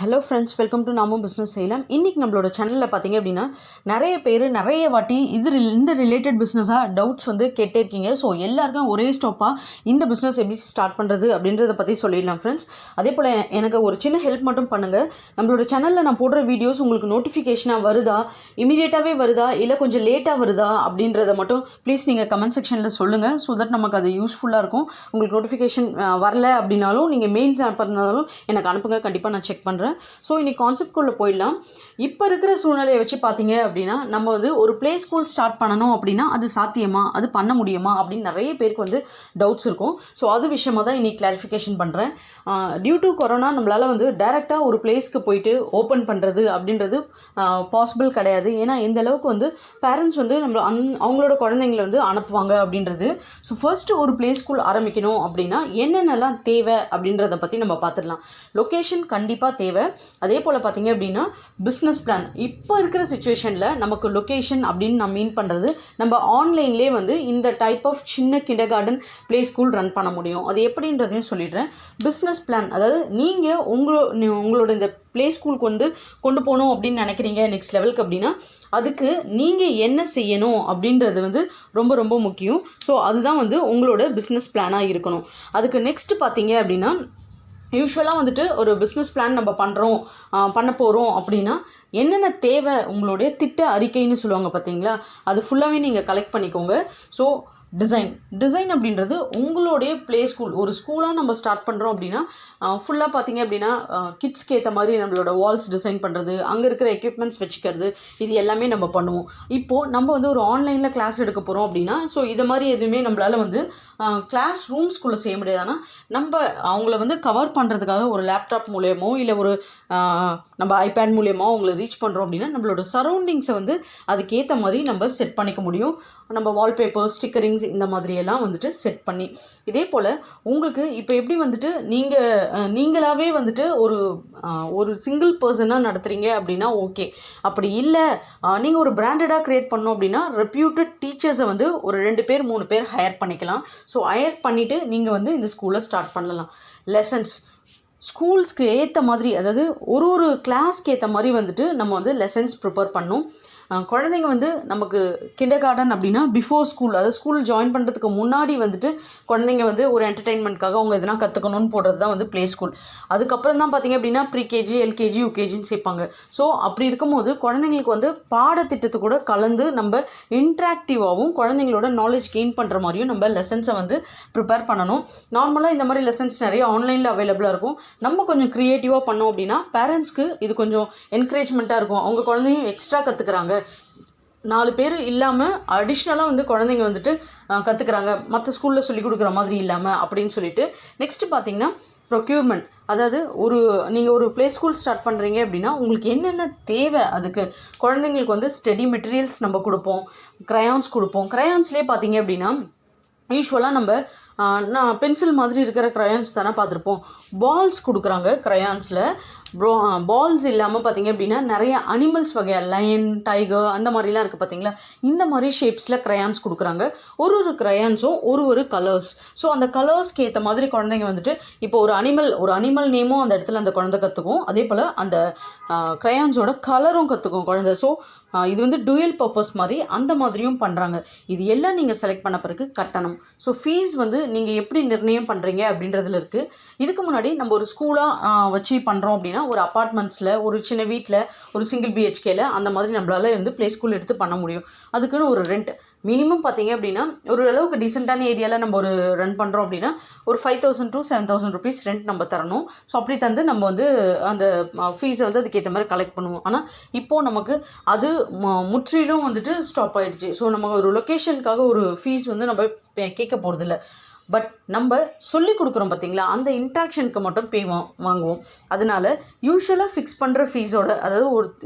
Hello friends, welcome to நாமும் business செய்யலாம். இன்றைக்கி நம்மளோட சேனலில் பார்த்தீங்க அப்படின்னா நிறைய பேர் நிறைய வாட்டி இந்த ரிலேட்டட் பிஸ்னஸாக டவுட்ஸ் வந்து கேட்டே இருக்கீங்க. ஸோ எல்லாருக்கும் ஒரே ஸ்டாப்பாக இந்த பிஸ்னஸ் எப்படி ஸ்டார்ட் பண்ணுறது அப்படின்றத பற்றி சொல்லிடலாம் ஃப்ரெண்ட்ஸ். அதே போல் எனக்கு ஒரு சின்ன ஹெல்ப் மட்டும் பண்ணுங்கள். நம்மளோட சேனலில் நான் போடுற வீடியோஸ் உங்களுக்கு நோட்டிஃபிகேஷனாக வருதா, இமீடியட்டாகவே வருதா, இல்லை கொஞ்சம் லேட்டாக வருதா அப்படின்றத மட்டும் ப்ளீஸ் நீங்கள் கமெண்ட் செக்ஷனில் சொல்லுங்கள். ஸோ தட் நமக்கு அது யூஸ்ஃபுல்லாக இருக்கும். உங்களுக்கு நோட்டிஃபிகேஷன் வரல அப்படின்னாலும் நீங்கள் மெயில்ஸ் அனுப்புறதுனாலும் எனக்கு அனுப்புங்க, கண்டிப்பாக நான் செக் பண்ணுறேன். ஸோ இன்னைக்கு கான்செப்ட்குள்ளே போயிடலாம். இப்போ இருக்கிற சூழ்நிலையை வச்சு பார்த்தீங்க அப்படின்னா நம்ம வந்து ஒரு ப்ளே ஸ்கூல் ஸ்டார்ட் பண்ணணும் அப்படின்னா அது சாத்தியமா, அது பண்ண முடியுமா அப்படின்னு நிறைய பேருக்கு வந்து டவுட்ஸ் இருக்கும். ஸோ அது விஷயமாக தான் இன்னைக்கு கிளாரிஃபிகேஷன் பண்ணுறேன். டியூ டு கொரோனா நம்மளால் வந்து டைரெக்டாக ஒரு பிளேஸ்க்கு போயிட்டு ஓப்பன் பண்ணுறது அப்படின்றது பாசிபிள் கிடையாது. ஏன்னா இந்த அளவுக்கு வந்து பேரண்ட்ஸ் வந்து நம்ம அவங்களோட குழந்தைங்களை வந்து அனுப்புவாங்க அப்படின்றது. ஸோ ஃபர்ஸ்ட்டு ஒரு ப்ளே ஸ்கூல் ஆரம்பிக்கணும் அப்படின்னா என்னென்னலாம் தேவை அப்படின்றத பற்றி நம்ம பார்த்துடலாம். லொக்கேஷன் கண்டிப்பாக தேவை. அதே போல் பார்த்தீங்க அப்படின்னா பிஸ்னஸ் பிளான். இப்போ இருக்கிற சிச்சுவேஷனில் நமக்கு லொக்கேஷன் அப்படின்னு நான் மீன் பண்ணுறது, நம்ம ஆன்லைன்லேயே வந்து இந்த டைப் ஆஃப் சின்ன கிண்டர்கார்டன் ப்ளே ஸ்கூல் ரன் பண்ண முடியும். அது எப்படின்றதையும் சொல்லிடுறேன். பிஸ்னஸ் பிளான், அதாவது நீங்கள் உங்களோட இந்த ப்ளே ஸ்கூலுக்கு வந்து கொண்டு போகணும் அப்படின்னு நினைக்கிறீங்க நெக்ஸ்ட் லெவலுக்கு அப்படின்னா அதுக்கு நீங்கள் என்ன செய்யணும் அப்படின்றது வந்து ரொம்ப ரொம்ப முக்கியம். ஸோ அதுதான் வந்து உங்களோட பிஸ்னஸ் பிளானாக இருக்கணும். அதுக்கு நெக்ஸ்ட் பார்த்தீங்க அப்படின்னா யூஸ்வலாக வந்துட்டு ஒரு பிஸ்னஸ் பிளான் நம்ம பண்ண போகிறோம் அப்படின்னா என்னென்ன தேவை, உங்களுடைய திட்ட அறிக்கைன்னு சொல்லுவாங்க பார்த்தீங்களா, அது ஃபுல்லாகவே நீங்கள் கலெக்ட் பண்ணிக்கோங்க. ஸோ டிசைன் அப்படின்றது உங்களுடைய ப்ளே ஸ்கூல், ஒரு ஸ்கூலாக நம்ம ஸ்டார்ட் பண்ணுறோம் அப்படின்னா ஃபுல்லாக பார்த்தீங்க அப்படின்னா கிட்ஸ்க்கு ஏற்ற மாதிரி நம்மளோட வால்ஸ் டிசைன் பண்ணுறது, அங்கே இருக்கிற எக்யூப்மெண்ட்ஸ் வச்சுக்கிறது, இது எல்லாமே நம்ம பண்ணுவோம். இப்போது நம்ம வந்து ஒரு ஆன்லைனில் கிளாஸ் எடுக்க போகிறோம் அப்படின்னா ஸோ இது மாதிரி எதுவுமே நம்மளால் வந்து கிளாஸ் ரூம்ஸ்குள்ளே செய்ய முடியாது. ஆனால் நம்ம அவங்கள வந்து கவர் பண்ணுறதுக்காக ஒரு லேப்டாப் மூலியமோ இல்லை ஒரு நம்ம ஐபேட் மூலியமோ அவங்கள ரீச் பண்ணுறோம் அப்படின்னா நம்மளோட சரௌண்டிங்ஸை வந்து அதுக்கேற்ற மாதிரி நம்ம செட் பண்ணிக்க முடியும். நம்ம வால்பேப்பர், ஸ்டிக்கரிங்ஸ் இந்த மாதிரியெல்லாம் வந்துட்டு செட் பண்ணி, இதே போல் உங்களுக்கு இப்போ எப்படி வந்துட்டு நீங்களாகவே வந்துட்டு ஒரு சிங்கிள் பர்சனாக நடத்துகிறீங்க அப்படின்னா ஓகே. அப்படி இல்லை, நீங்கள் ஒரு பிராண்டடாக க்ரியேட் பண்ணோம் அப்படின்னா ரெப்யூட்டட் டீச்சர்ஸை வந்து ஒரு 2 பேர் 3 பேர் ஹையர் பண்ணிக்கலாம். ஸோ ஹையர் பண்ணிவிட்டு நீங்கள் வந்து இந்த ஸ்கூலை ஸ்டார்ட் பண்ணலாம். லெசன்ஸ் ஸ்கூல்ஸ்க்கு ஏற்ற மாதிரி, அதாவது ஒரு கிளாஸ்க்கு ஏற்ற மாதிரி வந்துட்டு நம்ம வந்து லெசன்ஸ் ப்ரிப்பேர் பண்ணணும். குழந்தைங்க வந்து நமக்கு கிண்டர்கார்டன் அப்படின்னா பிஃபோர் ஸ்கூல், அதாவது ஸ்கூல் ஜாயின் பண்ணுறதுக்கு முன்னாடி வந்துட்டு குழந்தைங்க வந்து ஒரு என்டர்டெயின்மெண்ட்காக அவங்க எதனா கற்றுக்கணும்னு போடுறது தான் வந்து ப்ளே ஸ்கூல். அதுக்கப்புறம் தான் பார்த்திங்க அப்படின்னா ப்ரீகேஜி, எல்கேஜி, யூகேஜின்னு சேர்ப்பாங்க. ஸோ அப்படி இருக்கும்போது குழந்தைங்களுக்கு வந்து பாடத்திட்டத்தை கூட கலந்து நம்ம இன்ட்ராக்டிவாகவும் குழந்தைங்களோட நாலேஜ் கெயின் பண்ணுற மாதிரியும் நம்ம லெசன்ஸை வந்து ப்ரிப்பேர் பண்ணணும். நார்மலாக இந்த மாதிரி லெசன்ஸ் நிறைய ஆன்லைனில் அவைலபிளாக இருக்கும். நம்ம கொஞ்சம் க்ரியேட்டிவாக பண்ணோம் அப்படின்னா பேரண்ட்ஸ்க்கு இது கொஞ்சம் என்கரேஜ்மெண்ட்டாக இருக்கும். அவங்க குழந்தையும் எக்ஸ்ட்ரா கற்றுக்குறாங்க, 4 பேர் இல்லாமல் அடிஷ்னலாக வந்து குழந்தைங்க வந்துட்டு கற்றுக்குறாங்க, மற்ற ஸ்கூலில் சொல்லிக் கொடுக்குற மாதிரி இல்லாமல் அப்படின்னு சொல்லிட்டு. நெக்ஸ்ட்டு பார்த்தீங்கன்னா ப்ரொக்யூர்மெண்ட், அதாவது நீங்கள் ஒரு ப்ளே ஸ்கூல் ஸ்டார்ட் பண்ணுறீங்க அப்படின்னா உங்களுக்கு என்னென்ன தேவை, அதுக்கு குழந்தைங்களுக்கு வந்து ஸ்டடி மெட்டீரியல்ஸ் நம்ம கொடுப்போம், க்ரையான்ஸ் கொடுப்போம். க்ரையான்ஸ்லேயே பார்த்தீங்க அப்படின்னா யூஸ்வலாக நான் பென்சில் மாதிரி இருக்கிற க்ரையான்ஸ் தானே பார்த்துருப்போம். பால்ஸ் கொடுக்குறாங்க க்ரையான்ஸில். பால்ஸ் இல்லாமல் பார்த்தீங்க அப்படின்னா நிறைய அனிமல்ஸ் வகையாக லயன், டைகர் அந்த மாதிரிலாம் இருக்குது பார்த்தீங்களா, இந்த மாதிரி ஷேப்ஸில் க்ரையான்ஸ் கொடுக்குறாங்க. ஒரு க்ரையான்ஸும் ஒரு கலர்ஸ். ஸோ அந்த கலர்ஸ்க்கு ஏற்ற மாதிரி குழந்தைங்க வந்துட்டு இப்போ ஒரு அனிமல் நேமும் அந்த இடத்துல அந்த குழந்தை கற்றுக்கும், அதே போல் அந்த க்ரையான்ஸோட கலரும் கற்றுக்கும் குழந்தை. ஸோ இது வந்து டூயல் பர்பஸ் மாதிரி அந்த மாதிரியும் பண்ணுறாங்க. இது எல்லாம் நீங்கள் செலக்ட் பண்ண பிறகு கட்டணும். ஸோ ஃபீஸ் வந்து நீங்கள் எப்படி நிர்ணயம் பண்ணுறீங்க அப்படின்றதுல இருக்குது. இதுக்கு முன்னாடி நம்ம ஒரு ஸ்கூலாக வச்சு பண்ணுறோம் அப்படின்னா ஒரு அப்பார்ட்மெண்ட்ஸில், ஒரு சின்ன வீட்டில், ஒரு சிங்கிள் பிஹெச்கேல அந்த மாதிரி நம்மளால் வந்து ப்ளே ஸ்கூல் எடுத்து பண்ண முடியும். அதுக்குன்னு ஒரு ரெண்ட் மினிமம் பார்த்தீங்க அப்படின்னா ஒரு அளவுக்கு டீசெண்டான ஏரியாவில் நம்ம ஒரு ரன் பண்ணுறோம் அப்படின்னா ஒரு 5,000 to 7,000 ருபீஸ் ரெண்ட் நம்ம தரணும். ஸோ அப்படி தந்து நம்ம வந்து அந்த ஃபீஸை வந்து அதுக்கேற்ற மாதிரி கலெக்ட் பண்ணுவோம். ஆனால் இப்போது நமக்கு அது முற்றிலும் வந்துட்டு ஸ்டாப் ஆகிடுச்சு. ஸோ நம்ம ஒரு லொக்கேஷனுக்காக ஒரு ஃபீஸ் வந்து நம்ம கேட்க போகிறதில்ல. பட் நம்ம சொல்லி கொடுக்குறோம் பார்த்தீங்களா, அந்த இன்ட்ராக்ஷனுக்கு மட்டும் வாங்குவோம். அதனால யூஸ்வலாக ஃபிக்ஸ் பண்ணுற ஃபீஸோட, அதாவது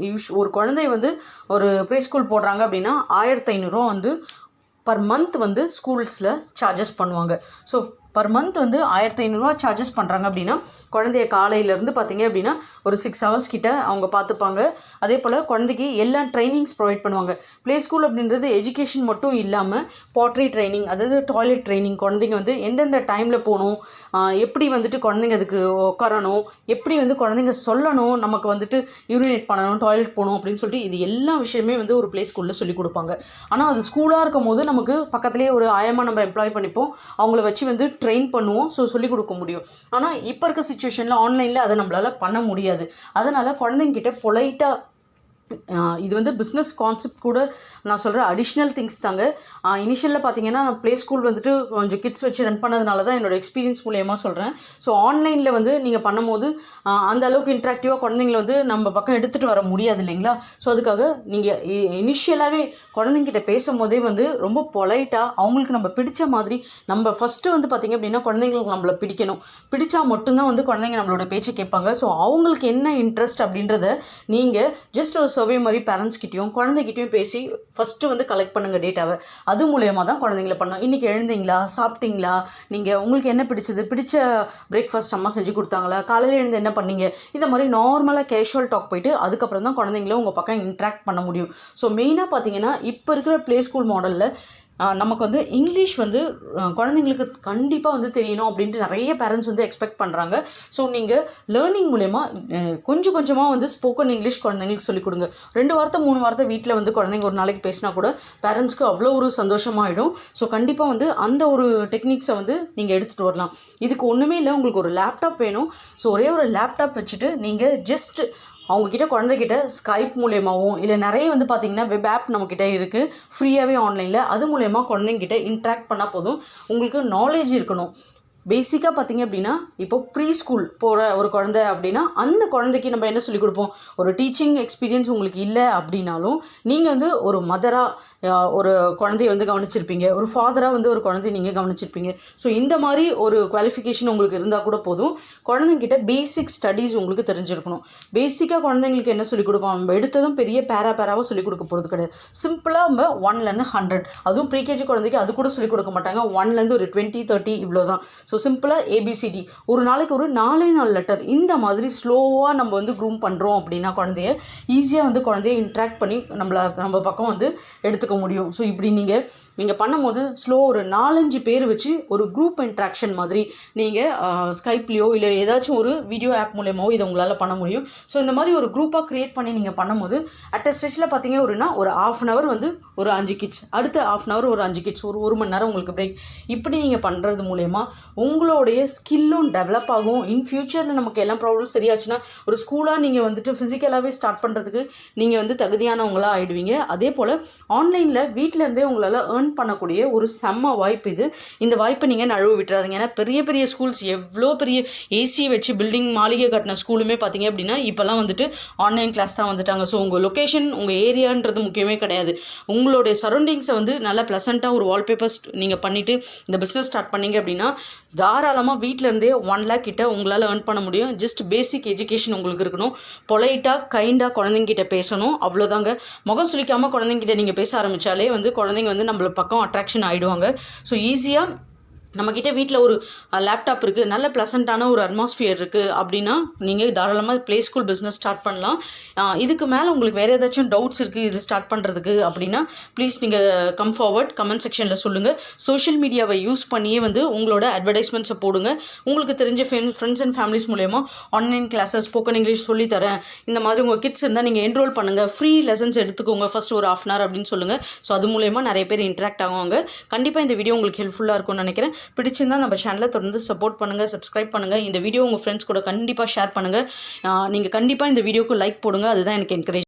ஒரு குழந்தைய வந்து ஒரு ப்ரீ ஸ்கூல் போடுறாங்க அப்படின்னா 1,500 வந்து பர் மந்த் வந்து ஸ்கூல்ஸில் சார்ஜஸ் பண்ணுவாங்க. ஸோ பர் மந்த் வந்து 1500 சார்ஜஸ் பண்ணுறாங்க அப்படின்னா குழந்தைய காலையிலேருந்து பார்த்தீங்க அப்படின்னா ஒரு 6 ஹவர்ஸ் கிட்ட அவங்க பார்த்துப்பாங்க. அதே போல் குழந்தைக்கு எல்லா ட்ரைனிங்ஸ் ப்ரொவைட் பண்ணுவாங்க. ப்ளே ஸ்கூல் அப்படின்றது எஜுகேஷன் மட்டும் இல்லாமல் பாட்ரி ட்ரைனிங், அதாவது டாய்லெட் ட்ரைனிங், குழந்தைங்க வந்து எந்தெந்த டைமில் போகணும், எப்படி வந்துட்டு குழந்தைங்க அதுக்கு உட்காரணும், எப்படி வந்து குழந்தைங்க சொல்லணும் நமக்கு வந்துட்டு யூரினேட் பண்ணணும், டாய்லெட் போகணும் அப்படின்னு சொல்லிட்டு இது எல்லா விஷயமே வந்து ஒரு ப்ளே ஸ்கூலில் சொல்லிக் கொடுப்பாங்க. ஆனால் அது ஸ்கூலாக இருக்கும் போது நமக்கு பக்கத்துலேயே ஒரு ஆயமா நம்ம எம்ப்ளாய் பண்ணிப்போம், அவங்கள வச்சு வந்து ட்ரெயின் பண்ணுவோம், ஸோ சொல்லிக் கொடுக்க முடியும். ஆனால் இப்போ இருக்க சுச்சுவேஷனில் ஆன்லைனில் அதை நம்மளால் பண்ண முடியாது. அதனால் குழந்தைங்கிட்ட பொலைட்டாக இது வந்து பிஸ்னஸ் கான்செப்ட் கூட நான் சொல்கிறேன், அடிஷ்னல் திங்ஸ் தாங்க. இனிஷியலில் பார்த்தீங்கன்னா நான் ப்ளே ஸ்கூல் வந்துட்டு கொஞ்சம் கிட்ஸ் வச்சு ரன் பண்ணதுனால தான் என்னோடய எக்ஸ்பீரியன்ஸ் மூலியமாக சொல்கிறேன். ஸோ ஆன்லைனில் வந்து நீங்கள் பண்ணும்போது அந்த அளவுக்கு இன்ட்ராக்டிவாக குழந்தைங்கள வந்து நம்ம பக்கம் எடுத்துகிட்டு வர முடியாது இல்லைங்களா. ஸோ அதுக்காக நீங்கள் இனிஷியலாகவே குழந்தைங்கிட்ட பேசும்போதே வந்து ரொம்ப பொலைட்டாக அவங்களுக்கு நம்ம பிடிச்ச மாதிரி நம்ம ஃபஸ்ட்டு வந்து பார்த்திங்க அப்படின்னா குழந்தைங்களுக்கு நம்மளை பிடிக்கணும். பிடிச்சா மட்டும்தான் வந்து குழந்தைங்க நம்மளோட பேச்சை கேட்பாங்க. ஸோ அவங்களுக்கு என்ன இன்ட்ரெஸ்ட் அப்படின்றத நீங்கள் ஜஸ்ட் ஒரு சர்வே மாதிரி பேரண்ட்ஸ்கிட்டையும் குழந்தைகிட்டையும் பேசி ஃபஸ்ட்டு வந்து கலெக்ட் பண்ணுங்கள் டேட்டாவை. அது மூலயமா தான் குழந்தைங்கள பண்ணணும். இன்றைக்கி எழுந்தீங்களா, சாப்பிட்டீங்களா, நீங்கள் உங்களுக்கு என்ன பிடிச்ச பிரேக்ஃபாஸ்ட் அம்மா செஞ்சு கொடுத்தாங்களா, காலையில் எழுந்து என்ன பண்ணீங்க, இந்த மாதிரி நார்மலாக கேஷுவல் டாக் போயிட்டு அதுக்கப்புறம் தான் குழந்தைங்கள உங்கள் பக்கம் இன்ட்ராக்ட் பண்ண முடியும். ஸோ மெயினாக பார்த்தீங்கன்னா இப்போ இருக்கிற ப்ளே ஸ்கூல் மாடலில் நமக்கு வந்து இங்கிலீஷ் வந்து குழந்தைங்களுக்கு கண்டிப்பாக வந்து தெரியணும் அப்படின்ட்டு நிறைய பேரண்ட்ஸ் வந்து எக்ஸ்பெக்ட் பண்ணுறாங்க. ஸோ நீங்கள் லேர்னிங் மூலயமா கொஞ்சம் கொஞ்சமாக வந்து ஸ்போக்கன் இங்கிலீஷ் குழந்தைங்களுக்கு சொல்லிக் கொடுங்க. 2 வார்த்தை 3 வார்த்தை வீட்டில் வந்து குழந்தைங்க ஒரு நாளைக்கு பேசினா கூட பேரண்ட்ஸ்க்கு அவ்வளோ ஒரு சந்தோஷமாகிடும். ஸோ கண்டிப்பாக வந்து அந்த ஒரு டெக்னிக்ஸை வந்து நீங்கள் எடுத்துகிட்டு வரலாம். இதுக்கு ஒன்றுமே இல்லை, உங்களுக்கு ஒரு லேப்டாப் வேணும். ஸோ ஒரே ஒரு லேப்டாப் வச்சுட்டு நீங்கள் ஜஸ்ட் அவங்கக்கிட்ட குழந்தைகிட்ட ஸ்கைப் மூலியமாகவும் இல்லை நிறைய வந்து பார்த்திங்கன்னா வெப் ஆப் நம்மக்கிட்ட இருக்குது ஃப்ரீயாகவே ஆன்லைனில், அது மூலயமா குழந்தைங்கிட்ட இன்ட்ராக்ட் பண்ணால் போதும். உங்களுக்கு நாலேஜ் இருக்கணும். பேசிக்காக பார்த்திங்க அப்படின்னா இப்போ ப்ரீ ஸ்கூல் போகிற ஒரு குழந்தை அப்படின்னா அந்த குழந்தைக்கு நம்ம என்ன சொல்லிக் கொடுப்போம், ஒரு டீச்சிங் எக்ஸ்பீரியன்ஸ் உங்களுக்கு இல்லை அப்படின்னாலும் நீங்கள் வந்து ஒரு மதராக ஒரு குழந்தைய வந்து கவனிச்சிருப்பீங்க, ஒரு ஃபாதராக வந்து ஒரு குழந்தைய நீங்கள் கவனிச்சிருப்பீங்க. ஸோ இந்த மாதிரி ஒரு குவாலிஃபிகேஷன் உங்களுக்கு இருந்தால் கூட போதும். குழந்தைங்கிட்ட பேசிக் ஸ்டடீஸ் உங்களுக்கு தெரிஞ்சிருக்கணும். பேசிக்காக குழந்தைங்களுக்கு என்ன சொல்லிக் கொடுப்போம், நம்ம எடுத்ததும் பெரிய பேராவாக சொல்லிக் கொடுக்க போகிறது கிடையாது. சிம்பிளாக நம்ம 1லேருந்து 100, அதுவும் ப்ரீகேஜி குழந்தைக்கு அது கூட சொல்லிக் கொடுக்க மாட்டாங்க. 1லேருந்து ஒரு 20 30 இவ்வளோ தான். ஸோ சிம்பிளாக ஏபிசிடி ஒரு நாளைக்கு ஒரு 4 லெட்டர் இந்த மாதிரி ஸ்லோவாக நம்ம வந்து க்ரூம் பண்ணுறோம் அப்படின்னா குழந்தைய ஈஸியாக வந்து குழந்தைய இன்ட்ராக்ட் பண்ணி நம்ம பக்கம் வந்து எடுத்துக்க முடியும். ஸோ இப்படி நீங்கள் பண்ணும்போது ஸ்லோ ஒரு 4-5 பேர் வச்சு ஒரு குரூப் இன்ட்ராக்ஷன் மாதிரி நீங்கள் ஸ்கைப்லேயோ இல்லை ஏதாச்சும் ஒரு வீடியோ ஆப் மூலயமாவோ இதை உங்களால் பண்ண முடியும். ஸோ இந்த மாதிரி ஒரு குரூப்பாக க்ரியேட் பண்ணி நீங்கள் பண்ணும்போது அட் அ ஸ்டேஜில் பார்த்தீங்க அப்படின்னா ஒரு 1/2 hour வந்து ஒரு 5 கிட்ஸ், அடுத்த 1/2 hour ஒரு 5 கிட்ஸ், ஒரு 1 மணி நேரம் உங்களுக்கு பிரேக், இப்படி நீங்கள் பண்ணுறது மூலயமா உங்களுடைய ஸ்கில்லும் டெவலப் ஆகும். இன் ஃபியூச்சரில் நமக்கு எல்லா ப்ராப்ளம் சரியாச்சுன்னா ஒரு ஸ்கூலாக நீங்கள் வந்துட்டு ஃபிசிக்கலாகவே ஸ்டார்ட் பண்ணுறதுக்கு நீங்கள் வந்து தகுதியானவங்களாக ஆகிடுவீங்க. அதே போல் ஆன்லைனில் வீட்டிலேருந்தே உங்களால் ஏர்ன் பண்ணக்கூடிய ஒரு செம்ம வாய்ப்பு இது. இந்த வாய்ப்பை நீங்கள் நழுவ விட்டுறாதீங்க. ஏன்னா பெரிய பெரிய ஸ்கூல்ஸ் எவ்வளோ பெரிய ஏசி வச்சு பில்டிங் மாளிகை கட்டின ஸ்கூலுமே பார்த்தீங்க அப்படின்னா இப்போல்லாம் வந்துட்டு ஆன்லைன் கிளாஸ் தான் வந்துட்டாங்க. ஸோ உங்கள் லொக்கேஷன் உங்கள் ஏரியான்றது முக்கியமே கிடையாது. உங்களுடைய சரௌண்டிங்ஸை வந்து நல்லா ப்ளசண்ட்டாக ஒரு வால்பேப்பர்ஸ் நீங்கள் பண்ணிவிட்டு இந்த பிஸ்னஸ் ஸ்டார்ட் பண்ணிங்க அப்படின்னா தாராளமாக வீட்டிலேருந்தே 1 lakh கிட்ட உங்களால் ஏர்ன் பண்ண முடியும். ஜஸ்ட் பேசிக் எஜுகேஷன் உங்களுக்கு இருக்கணும். பொலைட்டாக கைண்டாக குழந்தைங்கிட்ட பேசணும், அவ்வளோதாங்க. முகம் சுளிக்காமல் குழந்தைங்கிட்ட நீங்கள் பேச ஆரம்பித்தாலே வந்து குழந்தைங்க வந்து நம்மள பக்கம் அட்ராக்ஷன் ஆகிடுவாங்க. ஸோ ஈஸியாக நம்மக்கிட்ட வீட்டில் ஒரு லேப்டாப் இருக்குது, நல்ல ப்ளசண்ட்டான ஒரு அட்மாஸ்ஃபியர் இருக்குது அப்படின்னா நீங்கள் தாராளமாக ப்ளே ஸ்கூல் பிஸ்னஸ் ஸ்டார்ட் பண்ணலாம். இதுக்கு மேலே உங்களுக்கு வேறு ஏதாச்சும் டவுட்ஸ் இருக்குது இது ஸ்டார்ட் பண்ணுறதுக்கு அப்படின்னா ப்ளீஸ் நீங்கள் கம் ஃபார்வர்ட் கமெண்ட் செக்ஷனில் சொல்லுங்கள். சோஷியல் மீடியாவை யூஸ் பண்ணியே வந்து உங்களோட அட்வர்டைஸ்மெண்ட்ஸை போடுங்க. உங்களுக்கு தெரிஞ்ச ஃப்ரெண்ட்ஸ் அண்ட் ஃபேமிலிஸ் மூலயமா ஆன்லைன் கிளாஸஸ் ஸ்போக்கன் இங்கிலீஷ் சொல்லித்தரேன், இந்த மாதிரி உங்கள் கிட்ஸ் இருந்தால் நீங்கள் என்ரோல் பண்ணுங்கள், ஃப்ரீ லெசன்ஸ் எடுத்துக்கோங்க ஃபஸ்ட்டு ஒரு 1/2 hour அப்படின்னு சொல்லுங்கள். ஸோ அது மூலயமா நிறைய பேர் இன்ட்ராக்ட் ஆகுவாங்க. கண்டிப்பாக இந்த வீடியோ உங்களுக்கு ஹெல்ப்ஃபுல்லாக இருக்கும்னு நினைக்கிறேன். பிடிச்சிருந்தால் நம்ம சேனலை தொடர்ந்து சப்போர்ட் பண்ணுங்கள், சப்ஸ்கிரைப் பண்ணுங்கள். இந்த வீடியோ உங்கள் ஃப்ரெண்ட்ஸ் கூட கண்டிப்பாக ஷேர் பண்ணுங்கள். நீங்கள் கண்டிப்பாக இந்த வீடியோக்கு லைக் போடுங்க, அதுதான் எனக்கு என்கரேஜ்.